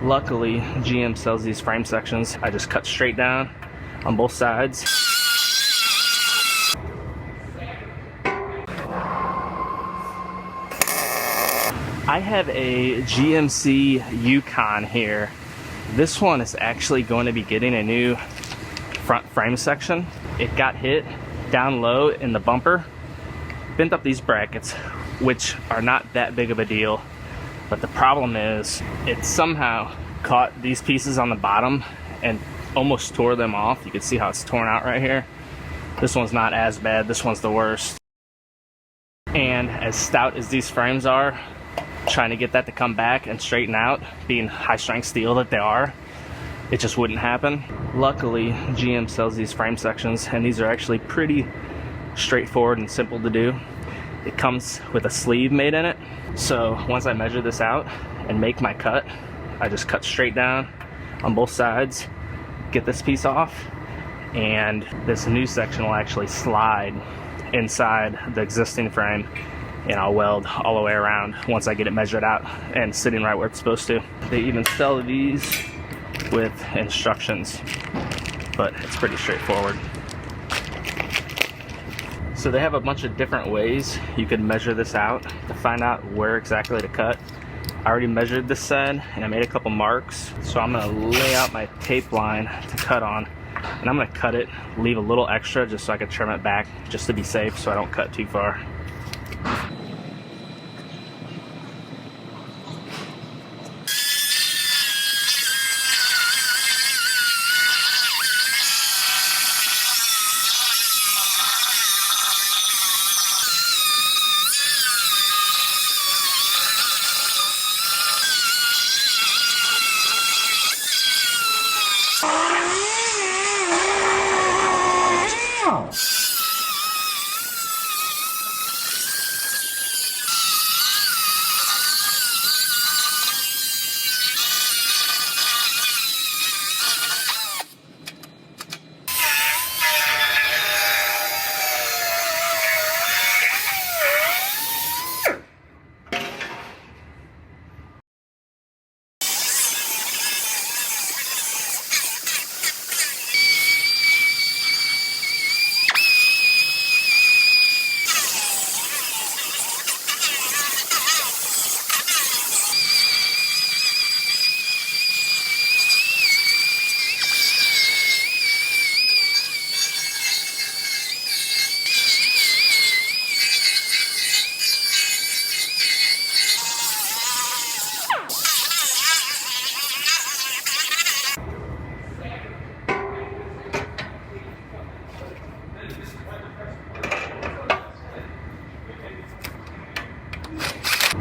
Luckily, GM sells these frame sections. I just cut straight down on both sides. I have a GMC Yukon here. This one is actually going to be getting a new front frame section. It got hit down low in the bumper, bent up these brackets, which are not that big of a deal. But the problem is it somehow caught these pieces on the bottom and almost tore them off. You can see how it's torn out right here. This one's not as bad. This one's the worst. And as stout as these frames are, trying to get that to come back and straighten out, being high strength steel that they are, it just wouldn't happen. Luckily, GM sells these frame sections, and these are actually pretty straightforward and simple to do. It comes with a sleeve made in it. So once I measure this out and make my cut, I just cut straight down on both sides, get this piece off, and this new section will actually slide inside the existing frame, and I'll weld all the way around once I get it measured out and sitting right where it's supposed to. They even sell these with instructions, but it's pretty straightforward. So they have a bunch of different ways you could measure this out to find out where exactly to cut. I already measured this side and I made a couple marks, so I'm gonna lay out my tape line to cut on, and I'm gonna cut it, leave a little extra just so I can trim it back just to be safe so I don't cut too far.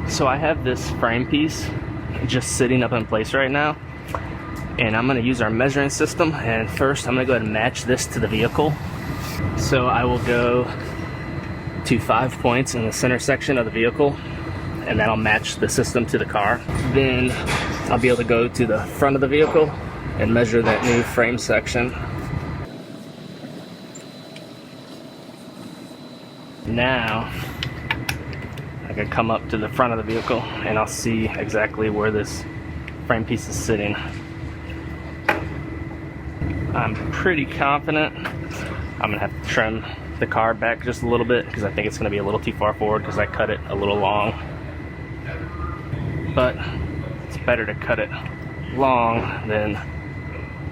So I have this frame piece just sitting up in place right now, and I'm going to use our measuring system, and first I'm going to go ahead and match this to the vehicle. So I will go to 5 points in the center section of the vehicle, and then I'll match the system to the car. Then I'll be able to go to the front of the vehicle and measure that new frame section. Now I can come up to the front of the vehicle and I'll see exactly where this frame piece is sitting. I'm pretty confident I'm gonna have to trim the car back just a little bit because I think it's gonna be a little too far forward because I cut it a little long. But it's better to cut it long than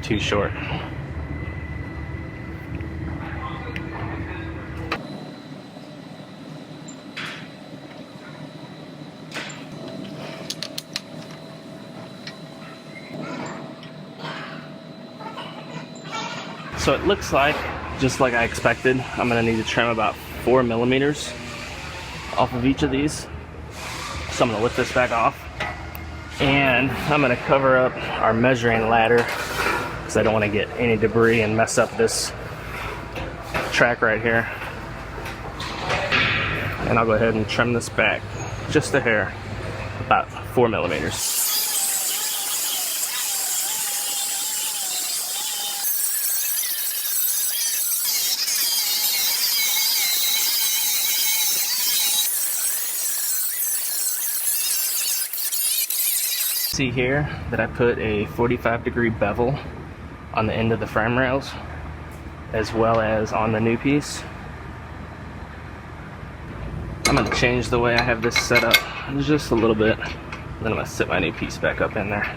too short. So it looks like, just like I expected, I'm gonna need to trim about 4 millimeters off of each of these. So I'm gonna lift this back off, and I'm gonna cover up our measuring ladder because I don't want to get any debris and mess up this track right here. And I'll go ahead and trim this back just a hair, about 4 millimeters. see here that I put a 45-degree bevel on the end of the frame rails as well as on the new piece. I'm going to change the way I have this set up just a little bit, then I'm going to set my new piece back up in there.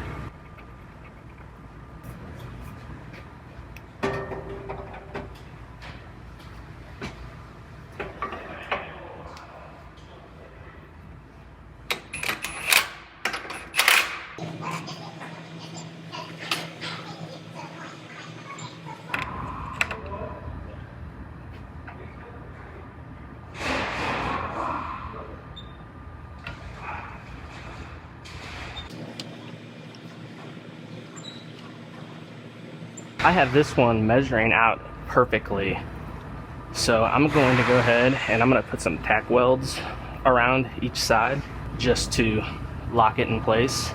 I have this one measuring out perfectly, so I'm going to go ahead and I'm going to put some tack welds around each side just to lock it in place.